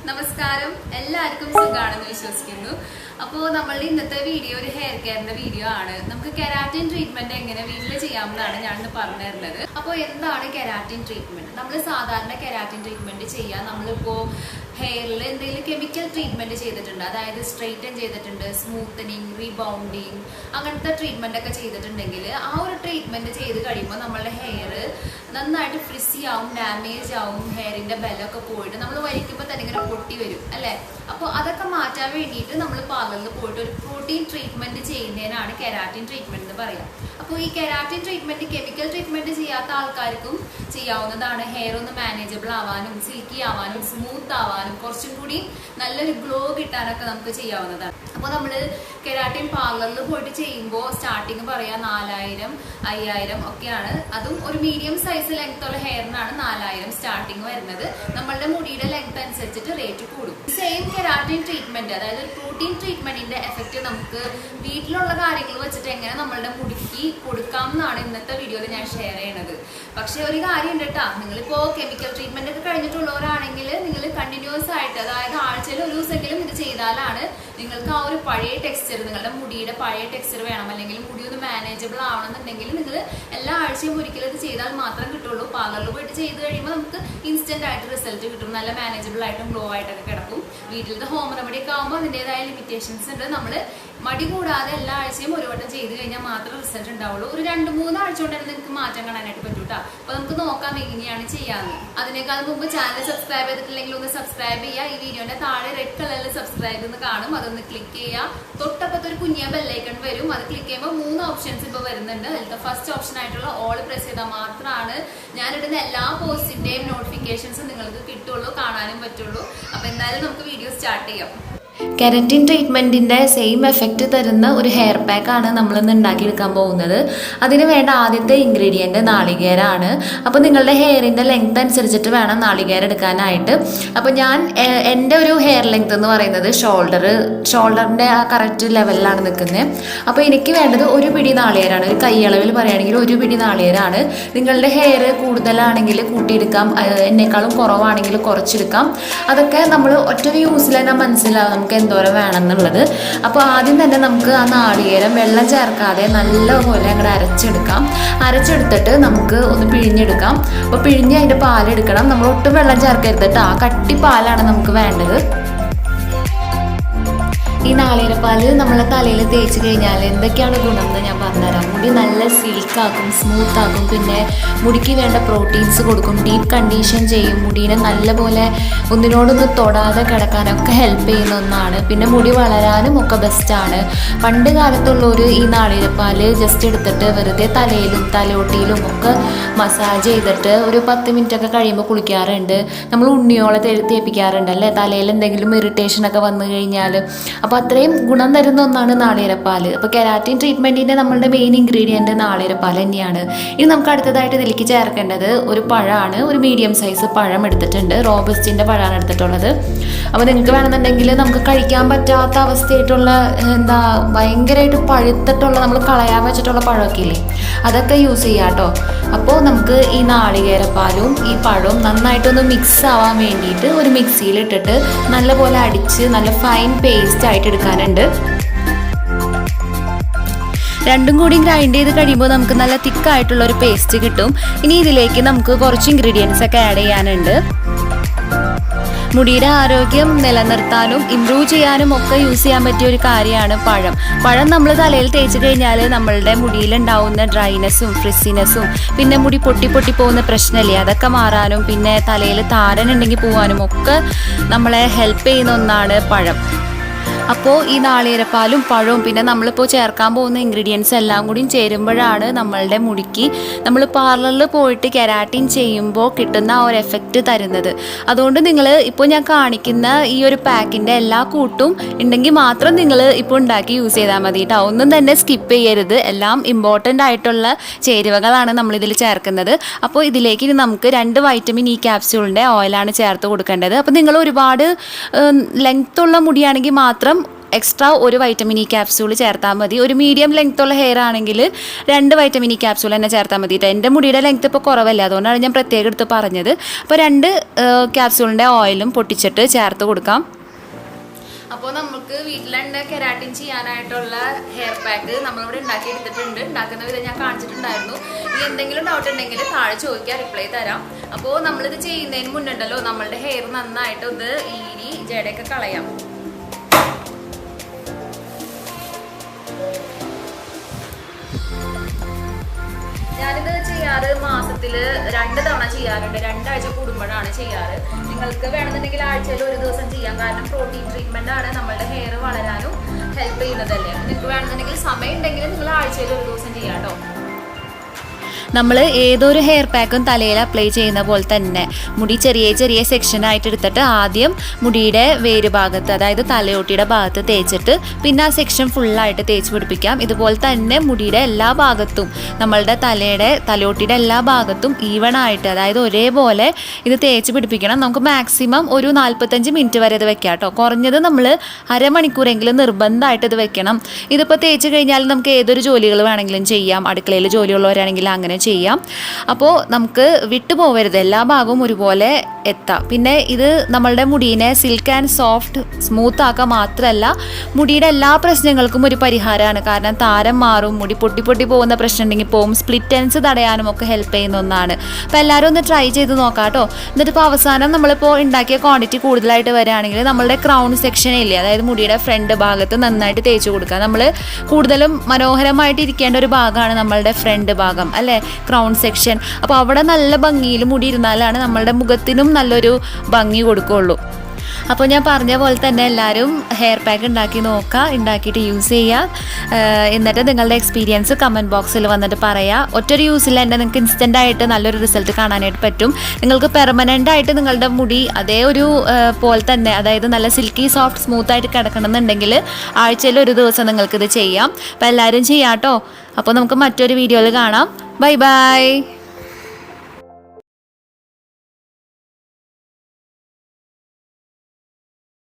നമസ്കാരം, എല്ലാവർക്കും സുഖാണെന്ന് വിശ്വസിക്കുന്നു. അപ്പോൾ നമ്മളുടെ ഇന്നത്തെ വീഡിയോ ഒരു ഹെയർ കെയറിന്റെ വീഡിയോ ആണ്. നമുക്ക് കെരാറ്റിൻ ട്രീറ്റ്മെന്റ് എങ്ങനെ വീട്ടിൽ ചെയ്യാമെന്നാണ് ഞാൻ പറഞ്ഞു തരുന്നത്. അപ്പോൾ എന്താണ് കെരാറ്റിൻ ട്രീറ്റ്മെന്റ്? നമ്മൾ സാധാരണ കെരാറ്റിൻ ട്രീറ്റ്മെന്റ് ചെയ്യാൻ നമ്മളിപ്പോ ഹെയറിൽ എന്തെങ്കിലും കെമിക്കൽ ട്രീറ്റ്മെന്റ് ചെയ്തിട്ടുണ്ട്, അതായത് സ്ട്രെയിറ്റൻ ചെയ്തിട്ടുണ്ട്, സ്മൂത്തനിങ്, റീബൗണ്ടിങ്, അങ്ങനത്തെ ട്രീറ്റ്മെന്റ് ഒക്കെ ചെയ്തിട്ടുണ്ടെങ്കിൽ ആ ഒരു ട്രീറ്റ്മെന്റ് ചെയ്ത് കഴിയുമ്പോൾ നമ്മളുടെ ഹെയർ നന്നായിട്ട് ഫ്രിസി ആവും, ഡാമേജ് ആവും, ഹെയറിന്റെ ബലമൊക്കെ പോയിട്ട് നമ്മൾ വലിക്കുമ്പോൾ തന്നെ ഇങ്ങനെ പൊട്ടി വരും അല്ലേ. അപ്പോൾ അതൊക്കെ മാറ്റാൻ വേണ്ടിയിട്ട് നമ്മൾ പാർലറിൽ പോയിട്ട് ഒരു പ്രോട്ടീൻ ട്രീറ്റ്മെന്റ് ചെയ്യുന്നതിനാണ് കെരാറ്റിൻ ട്രീറ്റ്മെന്റ് എന്ന് പറയാം. അപ്പോൾ ഈ കെരാറ്റിൻ ട്രീറ്റ്മെന്റ് കെമിക്കൽ ട്രീറ്റ്മെന്റ് ചെയ്യാത്ത ആൾക്കാർക്കും ചെയ്യാവുന്നതാണ്. ഹെയർ ഒന്ന് മാനേജബിൾ ആവാനും, സിൽക്കി ആവാനും, സ്മൂത്ത് ആവാനും, കുറച്ചും കൂടി നല്ലൊരു ഗ്ലോ കിട്ടാനൊക്കെ നമുക്ക് ചെയ്യാവുന്നതാണ്. അപ്പോൾ നമ്മൾ കെരാറ്റിൻ പാർലറിൽ പോയിട്ട് ചെയ്യുമ്പോൾ സ്റ്റാർട്ടിങ് പറയാം 4000, 5000 ഒക്കെയാണ്. അതും ഒരു മീഡിയം സൈസ് ലെങ്ത് ഉള്ള ഹെയറിനാണ് 4000 സ്റ്റാർട്ടിങ് വരുന്നത്. നമ്മളുടെ മുടിയുടെ ലെങ്ത് അനുസരിച്ചിട്ട് റേറ്റ് കൂടും. സെയിം കെരാറ്റിൻ ട്രീറ്റ്മെന്റ്, അതായത് പ്രോട്ടീൻ ട്രീറ്റ്മെന്റിന്റെ എഫക്റ്റ് നമുക്ക് വീട്ടിലുള്ള കാര്യങ്ങൾ വെച്ചിട്ട് എങ്ങനെ നമ്മളുടെ മുടിക്ക് കൊടുക്കാം എന്നാണ് ഇന്നത്തെ വീഡിയോയിൽ ഞാൻ ഷെയർ ചെയ്യണത്. പക്ഷെ ഒരു കാര്യം ഉണ്ട് കേട്ടോ, നിങ്ങളിപ്പോ കെമിക്കൽ ട്രീറ്റ്മെന്റ് ഒക്കെ കഴിഞ്ഞിട്ടുള്ളവരാണെങ്കിൽ നിങ്ങൾ കണ്ടിന്യൂസ് ആയിട്ട്, അതായത് ആഴ്ചയിൽ ഒരു ദിവസമെങ്കിലും ഇത് ചെയ്താലാണ് നിങ്ങൾക്ക് ആ ഒരു പഴയ ടെക്സ്ചർ, നിങ്ങളുടെ മുടിയുടെ പഴയ ടെക്സ്ചർ വേണം, അല്ലെങ്കിൽ മുടി ഒന്ന് മാനേജബിൾ ആവണമെന്നുണ്ടെങ്കിൽ നിങ്ങൾ എല്ലാ ആഴ്ചയും ഒരിക്കലും ഇത് ചെയ്താൽ മാത്രം കിട്ടുള്ളൂ. പാർലറിൽ പോയിട്ട് ചെയ്ത് കഴിയുമ്പോൾ നമുക്ക് ഇൻസ്റ്റന്റ് ആയിട്ട് റിസൾട്ട് കിട്ടും, നല്ല മാനേജബിൾ ആയിട്ടും ഗ്ലോ ആയിട്ടൊക്കെ കിടക്കും. വീട്ടിലത്തെ ഹോം റെമഡി ഒക്കെ ആകുമ്പോൾ അതിൻ്റെതായ ലിമിറ്റേഷൻസ് ഉണ്ട്. നമ്മൾ മടി കൂടാതെ എല്ലാ ആഴ്ചയും ഒരു വട്ടം ചെയ്ത് കഴിഞ്ഞാൽ മാത്രമേ റിസൾട്ട് ഉണ്ടാവുള്ളൂ. ഒരു 2-3 ആഴ്ച കൊണ്ട് തന്നെ നിങ്ങൾക്ക് മാറ്റം കാണാനായിട്ട് പറ്റും കേട്ടോ. അപ്പൊ നമുക്ക് നോക്കാം എങ്ങനെയാണ് ചെയ്യാന്ന്. അതിനേക്കാൾ മുമ്പ് ചാനൽ സബ്സ്ക്രൈബ് ചെയ്തിട്ടില്ലെങ്കിൽ ഒന്ന് സബ്സ്ക്രൈബ് ചെയ്യുക. ഈ വീഡിയോന്റെ താഴെ റെഡ് കളറിൽ സബ്സ്ക്രൈബ് എന്ന് കാണും, അതൊന്ന് ക്ലിക്ക് ചെയ്യുക. തൊട്ടപ്പത്ത് ഒരു കുഞ്ഞ ബെല്ലൈക്കൺ വരും, അത് ക്ലിക്ക് ചെയ്യുമ്പോൾ 3 ഓപ്ഷൻസ് ഇപ്പോൾ വരുന്നുണ്ട്. അതിലത്തെ ഫസ്റ്റ് ഓപ്ഷൻ ആയിട്ടുള്ള ഓൾ പ്രസ് ചെയ്താൽ മാത്രമാണ് ഞാനിടുന്ന എല്ലാ പോസ്റ്റിന്റെയും നോട്ടിഫിക്കേഷൻസ് നിങ്ങൾക്ക് കിട്ടുള്ളൂ, കാണാനും പറ്റുള്ളൂ. അപ്പൊ എന്തായാലും നമുക്ക് വീഡിയോ സ്റ്റാർട്ട് ചെയ്യാം. കെരാറ്റിൻ ട്രീറ്റ്മെൻറ്റിൻ്റെ സെയിം എഫക്റ്റ് തരുന്ന ഒരു ഹെയർ പാക്കാണ് നമ്മളിന്ന് ഉണ്ടാക്കിയെടുക്കാൻ പോകുന്നത്. അതിന് വേണ്ട ആദ്യത്തെ ഇൻഗ്രീഡിയൻറ്റ് നാളികേരമാണ്. അപ്പോൾ നിങ്ങളുടെ ഹെയറിൻ്റെ ലെങ്ത് അനുസരിച്ചിട്ട് വേണം നാളികേരം എടുക്കാനായിട്ട്. അപ്പോൾ ഞാൻ എൻ്റെ ഒരു ഹെയർ ലെങ്ത് എന്ന് പറയുന്നത് ഷോൾഡറിൻ്റെ ആ കറക്റ്റ് ലെവലിലാണ് നിൽക്കുന്നത്. അപ്പോൾ എനിക്ക് വേണ്ടത് ഒരു പിടി നാളികേരമാണ്. ഒരു കൈയളവിൽ പറയുകയാണെങ്കിൽ ഒരു പിടി നാളികേരമാണ്. നിങ്ങളുടെ ഹെയർ കൂടുതലാണെങ്കിൽ കൂട്ടിയെടുക്കാം, എന്നെക്കാളും കുറവാണെങ്കിൽ കുറച്ചെടുക്കാം. അതൊക്കെ നമ്മൾ ഒറ്റ യൂസിൽ തന്നെ മനസ്സിലാവും നമുക്ക് എന്തോരം വേണമെന്നുള്ളത്. അപ്പോൾ ആദ്യം തന്നെ നമുക്ക് ആ നാളികേരം വെള്ളം ചേർക്കാതെ നല്ലപോലെ അങ്ങോട്ട് അരച്ചെടുത്തിട്ട് നമുക്ക് ഒന്ന് പിഴിഞ്ഞെടുക്കാം. അപ്പോൾ പിഴിഞ്ഞ് അതിൻ്റെ പാലെടുക്കണം. നമ്മൾ ഒട്ടും വെള്ളം ചേർക്കരുതിട്ട്, ആ കട്ടി പാലാണ് നമുക്ക് വേണ്ടത്. ഈ നാളികേരപ്പാല് നമ്മളെ തലയിൽ തേച്ച് കഴിഞ്ഞാൽ എന്തൊക്കെയാണ് ഗുണം എന്ന് ഞാൻ പറഞ്ഞുതരാം. മുടി നല്ല സിൽക്കാക്കും, സ്മൂത്താക്കും, പിന്നെ മുടിക്ക് വേണ്ട പ്രോട്ടീൻസ് കൊടുക്കും, ഡീപ്പ് കണ്ടീഷൻ ചെയ്യും, മുടീനെ നല്ലപോലെ ഒന്നിനോടൊന്ന് തൊടാതെ കിടക്കാനൊക്കെ ഹെൽപ്പ് ചെയ്യുന്ന ഒന്നാണ്. പിന്നെ മുടി വളരാനും ഒക്കെ ബെസ്റ്റാണ്. പണ്ട് കാലത്തുള്ളവർ ഈ നാളികേരപ്പാല് ജസ്റ്റ് എടുത്തിട്ട് വെറുതെ തലയിലും തലയോട്ടിയിലും ഒക്കെ മസാജ് ചെയ്തിട്ട് ഒരു 10 മിനിറ്റ് ഒക്കെ കഴിയുമ്പോൾ കുളിക്കാറുണ്ട്. നമ്മൾ ഉണ്ണിയോളെ തേപ്പിക്കാറുണ്ട് അല്ലേ, തലയിൽ എന്തെങ്കിലും ഇറിറ്റേഷനൊക്കെ വന്നു കഴിഞ്ഞാൽ. അപ്പോൾ അത്രയും ഗുണം തരുന്ന ഒന്നാണ് നാളികേരപ്പാൽ. അപ്പോൾ കെരാറ്റിൻ ട്രീറ്റ്മെൻറ്റിൻ്റെ നമ്മളുടെ മെയിൻ ഇൻഗ്രീഡിയൻറ്റ് നാളികേരപ്പാൽ തന്നെയാണ്. ഇനി നമുക്ക് അടുത്തതായിട്ട് ഇതിലേക്ക് ചേർക്കേണ്ടത് ഒരു പഴമാണ്. ഒരു മീഡിയം സൈസ് പഴം എടുത്തിട്ടുണ്ട്, റോബസ്റ്റിൻ്റെ പഴമാണ് എടുത്തിട്ടുള്ളത്. അപ്പോൾ നിങ്ങൾക്ക് വേണമെന്നുണ്ടെങ്കിൽ നമുക്ക് കഴിക്കാൻ പറ്റാത്ത അവസ്ഥയായിട്ടുള്ള ഭയങ്കരമായിട്ട് പഴുത്തിട്ടുള്ള നമ്മൾ കളയാൻ വെച്ചിട്ടുള്ള പഴമൊക്കെ ഇല്ലേ, അതൊക്കെ യൂസ് ചെയ്യാം കേട്ടോ. അപ്പോൾ നമുക്ക് ഈ നാളികേരപ്പാലും ഈ പഴവും നന്നായിട്ടൊന്ന് മിക്സ് ആവാൻ വേണ്ടിയിട്ട് ഒരു മിക്സിയിലിട്ടിട്ട് നല്ലപോലെ അടിച്ച് നല്ല ഫൈൻ പേസ്റ്റ് ആയിട്ട് എടുക്കാനുണ്ട്. രണ്ടും കൂടി ഗ്രൈൻഡ് ചെയ്ത് കഴിയുമ്പോൾ നമുക്ക് നല്ല തിക്കായിട്ടുള്ള ഒരു പേസ്റ്റ് കിട്ടും. ഇനി ഇതിലേക്ക് നമുക്ക് കുറച്ച് ഇൻഗ്രീഡിയൻസ് ഒക്കെ ആഡ് ചെയ്യാനുണ്ട്. മുടിയുടെ ആരോഗ്യം നിലനിർത്താനും ഇമ്പ്രൂവ് ചെയ്യാനും ഒക്കെ യൂസ് ചെയ്യാൻ പറ്റിയ ഒരു കാര്യമാണ് പഴം നമ്മൾ തലയിൽ തേച്ച് കഴിഞ്ഞാൽ നമ്മളുടെ മുടിയിലുണ്ടാവുന്ന ഡ്രൈനെസ്സും ഫ്രിസിനെസ്സും പിന്നെ മുടി പൊട്ടി പോകുന്ന പ്രശ്നമില്ലേ, അതൊക്കെ മാറാനും പിന്നെ തലയിൽ താരനുണ്ടെങ്കിൽ പോകാനും ഒക്കെ നമ്മളെ ഹെൽപ്പ് ചെയ്യുന്ന ഒന്നാണ് പഴം. അപ്പോൾ ഈ നാളികേരപ്പാലും പഴവും പിന്നെ നമ്മളിപ്പോൾ ചേർക്കാൻ പോകുന്ന ഇൻഗ്രീഡിയൻസ് എല്ലാം കൂടി ചേരുമ്പോഴാണ് നമ്മളുടെ മുടിക്ക് നമ്മൾ പാർലറിൽ പോയിട്ട് കെരാറ്റിൻ ചെയ്യുമ്പോൾ കിട്ടുന്ന ആ ഒരു എഫക്റ്റ് തരുന്നത്. അതുകൊണ്ട് നിങ്ങൾ ഇപ്പോൾ ഞാൻ കാണിക്കുന്ന ഈ ഒരു പാക്കിൻ്റെ എല്ലാ കൂട്ടും ഉണ്ടെങ്കിൽ മാത്രം നിങ്ങൾ ഇപ്പോൾ ഉണ്ടാക്കി യൂസ് ചെയ്താൽ മതി കേട്ടോ. ഒന്നും തന്നെ സ്കിപ്പ് ചെയ്യരുത്. എല്ലാം ഇമ്പോർട്ടൻ്റ് ആയിട്ടുള്ള ചേരുവകളാണ് നമ്മളിതിൽ ചേർക്കുന്നത്. അപ്പോൾ ഇതിലേക്ക് നമുക്ക് 2 വൈറ്റമിൻ ഇ ക്യാപ്സ്യൂളിൻ്റെ ഓയിലാണ് ചേർത്ത് കൊടുക്കേണ്ടത്. അപ്പോൾ നിങ്ങൾ ഒരുപാട് ലെങ്ത്തുള്ള മുടിയാണെങ്കിൽ മാത്രം എക്സ്ട്രാ ഒരു വൈറ്റമിൻ ഇ ക്യാപ്സ്യൂൾ ചേർത്താൽ മതി. ഒരു മീഡിയം ലെങ്ത്തുള്ള ഹെയർ ആണെങ്കിൽ 2 വൈറ്റമിൻ ഇ ക്യാപ്സ്യൂൾ തന്നെ ചേർത്താൽ മതി. എൻ്റെ മുടിയുടെ ലെങ്ത്ത് ഇപ്പോൾ കുറവല്ല, അതുകൊണ്ടാണ് ഞാൻ പ്രത്യേകം എടുത്ത് പറഞ്ഞത്. അപ്പോൾ 2 ക്യാപ്സ്യൂളിൻ്റെ ഓയിലും പൊട്ടിച്ചിട്ട് ചേർത്ത് കൊടുക്കാം. അപ്പോൾ നമുക്ക് വീട്ടിലുണ്ട് കെരാറ്റിൻ ചെയ്യാനായിട്ടുള്ള ഹെയർ പാക്ക് നമ്മളിവിടെ ഉണ്ടാക്കി എടുത്തിട്ടുണ്ട്. ഉണ്ടാക്കുന്ന വിധം ഞാൻ കാണിച്ചിട്ടുണ്ടായിരുന്നു. ഇനി എന്തെങ്കിലും ഡൗട്ട് ഉണ്ടെങ്കിൽ താഴെ ചോദിക്കാൻ റിപ്ലൈ തരാം. അപ്പോൾ നമ്മളിത് ചെയ്യുന്നതിന് മുന്നുണ്ടല്ലോ നമ്മളുടെ ഹെയർ നന്നായിട്ട് ഒന്ന് ഈരി ജടയൊക്കെ കളയാം. ഞാനിത് ചെയ്യാറ് മാസത്തിൽ 2 തവണ ചെയ്യാറുണ്ട്. 2 ആഴ്ച കൂടുമ്പോഴാണ് ചെയ്യാറ്. നിങ്ങൾക്ക് വേണമെന്നുണ്ടെങ്കിൽ ആഴ്ചയിൽ 1 ദിവസം ചെയ്യാം. കാരണം പ്രോട്ടീൻ ട്രീറ്റ്മെന്റ് ആണ് നമ്മളുടെ ഹെയർ വളരാനും ഹെൽപ്പ് ചെയ്യുന്നതല്ലേ. നിങ്ങൾക്ക് വേണമെന്നുണ്ടെങ്കിൽ സമയം ഉണ്ടെങ്കിൽ നിങ്ങൾ ആഴ്ചയിൽ 1 ദിവസം ചെയ്യാം കേട്ടോ. നമ്മൾ ഏതൊരു ഹെയർ പാക്കും തലയിൽ അപ്ലൈ ചെയ്യുന്ന പോലെ തന്നെ മുടി ചെറിയ ചെറിയ സെക്ഷനായിട്ട് എടുത്തിട്ട് ആദ്യം മുടിയുടെ വേര് ഭാഗത്ത്, അതായത് തലയോട്ടിയുടെ ഭാഗത്ത് തേച്ചിട്ട് പിന്നെ ആ സെക്ഷൻ ഫുള്ളായിട്ട് തേച്ച് പിടിപ്പിക്കാം. ഇതുപോലെ തന്നെ മുടിയുടെ എല്ലാ ഭാഗത്തും, നമ്മളുടെ തലയോട്ടിയുടെ എല്ലാ ഭാഗത്തും ഈവണായിട്ട്, അതായത് ഒരേപോലെ ഇത് തേച്ച് പിടിപ്പിക്കണം. നമുക്ക് മാക്സിമം ഒരു 45 മിനിറ്റ് വരെ ഇത് വെക്കാം കേട്ടോ. കുറഞ്ഞത് നമ്മൾ അരമണിക്കൂറെങ്കിലും നിർബന്ധമായിട്ട് ഇത് വെക്കണം. ഇതിപ്പോൾ തേച്ച് കഴിഞ്ഞാൽ നമുക്ക് ഏതൊരു ജോലികൾ വേണമെങ്കിലും ചെയ്യാം. അടുക്കളയിൽ ജോലിയുള്ളവരാണെങ്കിൽ അങ്ങനെ ചെയ്യാം. അപ്പോൾ നമുക്ക് വിട്ടുപോകരുത്, എല്ലാ ഭാഗവും ഒരുപോലെ എത്താം. പിന്നെ ഇത് നമ്മളുടെ മുടീനെ സിൽക്ക് ആൻഡ് സോഫ്റ്റ് സ്മൂത്ത് ആക്കുക മാത്രമല്ല മുടിയുടെ എല്ലാ പ്രശ്നങ്ങൾക്കും ഒരു പരിഹാരമാണ്. കാരണം താരം മാറും, മുടി പൊട്ടി പോകുന്ന പ്രശ്നം ഉണ്ടെങ്കിൽ പോവും, സ്പ്ലിറ്റ് എൻഡ്സ് തടയാനും ഒക്കെ ഹെൽപ്പ് ചെയ്യുന്ന ഒന്നാണ്. അപ്പോൾ എല്ലാവരും ഒന്ന് ട്രൈ ചെയ്ത് നോക്കാം കേട്ടോ. എന്നിട്ടിപ്പോൾ അവസാനം നമ്മളിപ്പോൾ ഉണ്ടാക്കിയ ക്വാണ്ടിറ്റി കൂടുതലായിട്ട് വരികയാണെങ്കിൽ നമ്മളുടെ ക്രൗൺ സെക്ഷൻ ഇല്ലേ, അതായത് മുടിയുടെ ഫ്രണ്ട് ഭാഗത്ത് നന്നായിട്ട് തേച്ച് കൊടുക്കുക. നമ്മൾ കൂടുതലും മനോഹരമായിട്ട് ഇരിക്കേണ്ട ഒരു ഭാഗമാണ് നമ്മളുടെ ഫ്രണ്ട് ഭാഗം അല്ലേ, ക്രൗൺ സെക്ഷൻ. അപ്പോൾ അവിടെ നല്ല ഭംഗിയിൽ മുടി ഇരുന്നാലാണ് നമ്മളുടെ മുഖത്തിനും നല്ലൊരു ഭംഗി കൊടുക്കുകയുള്ളൂ. അപ്പോൾ ഞാൻ പറഞ്ഞ പോലെ തന്നെ എല്ലാവരും ഹെയർ പാക്ക് ഉണ്ടാക്കി നോക്കുക, ഉണ്ടാക്കിയിട്ട് യൂസ് ചെയ്യുക. എന്നിട്ട് നിങ്ങളുടെ എക്സ്പീരിയൻസ് കമൻറ്റ് ബോക്സിൽ വന്നിട്ട് പറയുക. ഒറ്റൊരു യൂസിൽ തന്നെ നിങ്ങൾക്ക് ഇൻസ്റ്റൻ്റായിട്ട് നല്ലൊരു റിസൾട്ട് കാണാനായിട്ട് പറ്റും. നിങ്ങൾക്ക് പെർമനൻ്റ് ആയിട്ട് നിങ്ങളുടെ മുടി അതേ ഒരു പോലെ തന്നെ, അതായത് നല്ല സിൽക്കി സോഫ്റ്റ് സ്മൂത്തായിട്ട് കിടക്കണമെന്നുണ്ടെങ്കിൽ ആഴ്ചയിൽ 1 ദിവസം നിങ്ങൾക്കിത് ചെയ്യാം. അപ്പോൾ എല്ലാവരും ചെയ്യാം കേട്ടോ. അപ്പോൾ നമുക്ക് മറ്റൊരു വീഡിയോയിൽ കാണാം. Bye bye.